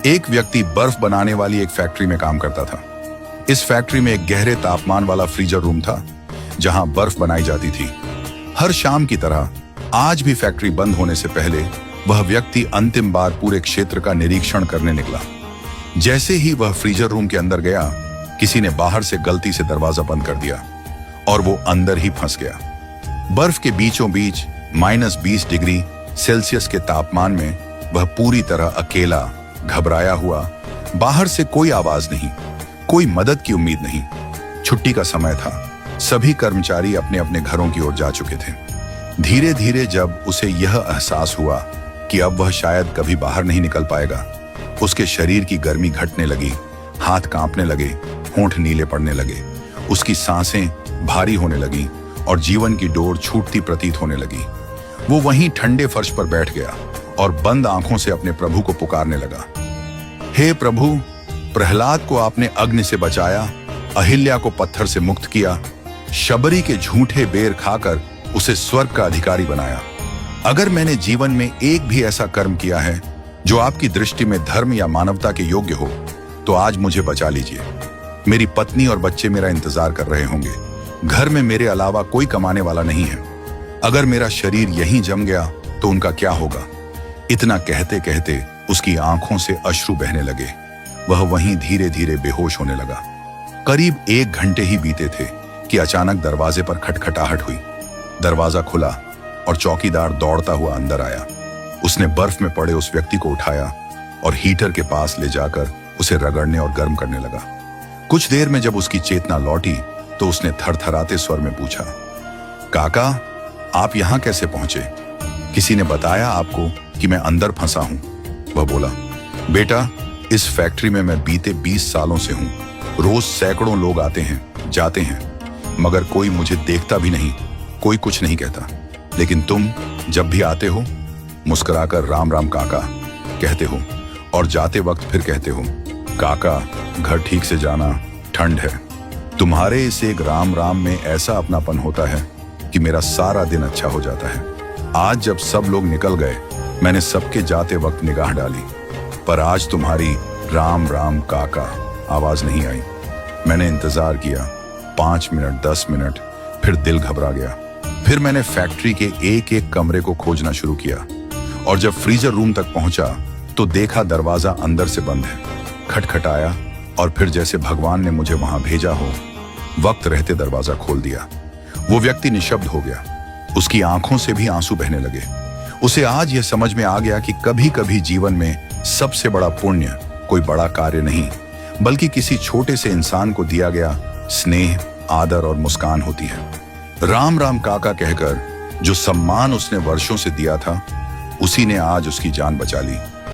एक व्यक्ति बर्फ बनाने वाली एक फैक्ट्री में काम करता था। इस फैक्ट्री में एक गहरे तापमान वाला फ्रीजर रूम था जहां बर्फ बनाई जाती थी। हर शाम की तरह आज भी फैक्ट्री बंद होने से पहले वह व्यक्ति अंतिम बार पूरे क्षेत्र का निरीक्षण करने निकला। जैसे ही वह फ्रीजर रूम के अंदर गया, किसी ने बाहर से गलती से दरवाजा बंद कर दिया और वो अंदर ही फंस गया। बर्फ के बीचों बीच -20 डिग्री सेल्सियस के तापमान में वह पूरी तरह अकेला, घबराया हुआ, बाहर से कोई आवाज नहीं, कोई मदद की उम्मीद नहीं। छुट्टी का समय था, सभी कर्मचारी अपने अपने घरों की ओर जा चुके थे। धीरे धीरे जब उसे यह एहसास हुआ कि अब वह शायद कभी बाहर नहीं निकल पाएगा, उसके शरीर की गर्मी घटने लगी, हाथ कांपने लगे, होंठ नीले पड़ने लगे, उसकी सांसें भारी होने लगी और जीवन की डोर छूटती प्रतीत होने लगी। वो वहीं ठंडे फर्श पर बैठ गया और बंद आंखों से अपने प्रभु को पुकारने लगा। हे प्रभु, प्रहलाद को आपने अग्नि से बचाया, अहिल्या को पत्थर से मुक्त किया, शबरी के झूठे बेर खाकर उसे स्वर्ग का अधिकारी बनाया। अगर मैंने जीवन में एक भी ऐसा कर्म किया है जो आपकी दृष्टि में धर्म या मानवता के योग्य हो, तो आज मुझे बचा लीजिए। मेरी पत्नी और बच्चे मेरा इंतजार कर रहे होंगे। घर में मेरे अलावा कोई कमाने वाला नहीं है। अगर मेरा शरीर यहीं जम गया तो उनका क्या होगा? इतना कहते कहते उसकी आंखों से अश्रु बहने लगे। वह वहीं धीरे धीरे बेहोश होने लगा। करीब 1 घंटे ही बीते थे कि अचानक दरवाजे पर खटखटाहट हुई। दरवाजा खुला और चौकीदार दौड़ता हुआ अंदर आया। उसने बर्फ में पड़े उस व्यक्ति को उठाया और हीटर के पास ले जाकर उसे रगड़ने और गर्म करने लगा। कुछ देर में जब उसकी चेतना लौटी तो उसने थरथराते स्वर में पूछा, काका, आप यहां कैसे पहुंचे? किसी ने बताया आपको कि मैं अंदर फंसा हूं? वह बोला, बेटा, इस फैक्ट्री में मैं बीते 20 सालों से हूं। रोज सैकड़ों लोग आते हैं, जाते हैं, मगर कोई मुझे देखता भी नहीं, कोई कुछ नहीं कहता। लेकिन तुम जब भी आते हो, मुस्कुराकर राम राम काका कहते हो और जाते वक्त फिर कहते हो, काका, घर ठीक से जाना, ठंड है। तुम्हारे इस एक राम राम में ऐसा अपनापन होता है कि मेरा सारा दिन अच्छा हो जाता है। आज जब सब लोग निकल गए, मैंने सबके जाते वक्त निगाह डाली, पर आज तुम्हारी राम राम काका आवाज नहीं आई। मैंने इंतजार किया 5 मिनट, 10 मिनट, फिर दिल घबरा गया। फिर मैंने फैक्ट्री के एक एक कमरे को खोजना शुरू किया और जब फ्रीजर रूम तक पहुंचा तो देखा दरवाजा अंदर से बंद है। खटखटाया और फिर जैसे भगवान ने मुझे वहां भेजा हो, वक्त रहते दरवाजा खोल दिया। वो व्यक्ति निशब्द हो गया। उसकी आंखों से भी आंसू बहने लगे। उसे आज यह समझ में आ गया कि कभी कभी जीवन में सबसे बड़ा पुण्य कोई बड़ा कार्य नहीं, बल्कि किसी छोटे से इंसान को दिया गया स्नेह, आदर और मुस्कान होती है। राम राम काका कहकर जो सम्मान उसने वर्षों से दिया था, उसी ने आज उसकी जान बचा ली।